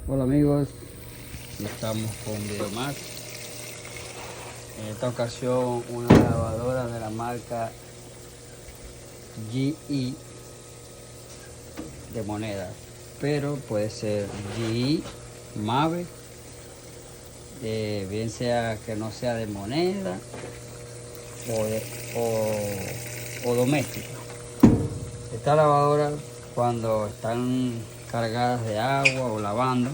Hola amigos, estamos con un video más. En esta ocasión una lavadora de la marca GE de monedas, pero puede ser GE, Mave, bien sea que no sea de moneda o doméstica. Esta lavadora, cuando están cargadas de agua o lavando,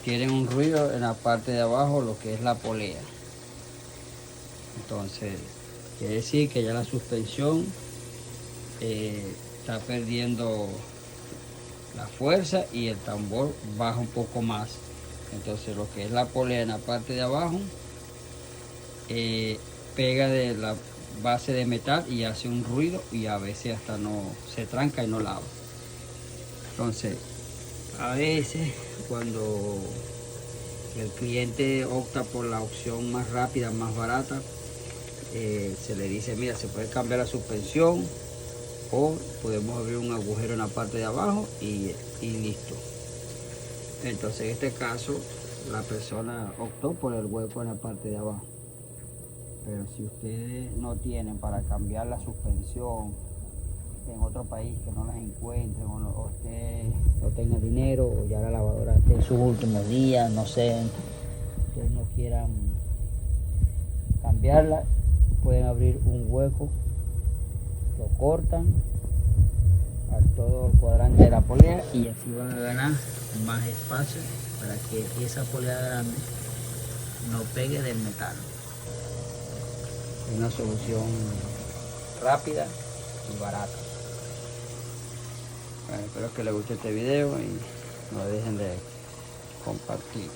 tienen un ruido en la parte de abajo, lo que es la polea. Entonces quiere decir que ya la suspensión está perdiendo la fuerza y el tambor baja un poco más. Entonces lo que es la polea en la parte de abajo pega de la base de metal y hace un ruido, y a veces hasta no se tranca y no lava. Entonces a veces cuando el cliente opta por la opción más rápida, más barata, se le dice: mira, se puede cambiar la suspensión o podemos abrir un agujero en la parte de abajo y listo. Entonces en este caso la persona optó por el hueco en la parte de abajo. Pero si ustedes no tienen para cambiar la suspensión en otro país, que no las encuentren, o usted no tenga dinero, o ya la lavadora esté en sus últimos días, no sé, ustedes no quieran cambiarla, pueden abrir un hueco, lo cortan a todo el cuadrante de la polea y así van a ganar más espacio para que esa polea grande no pegue del metal. Es una solución rápida y barata. Bueno, espero que les guste este video y no dejen de compartir.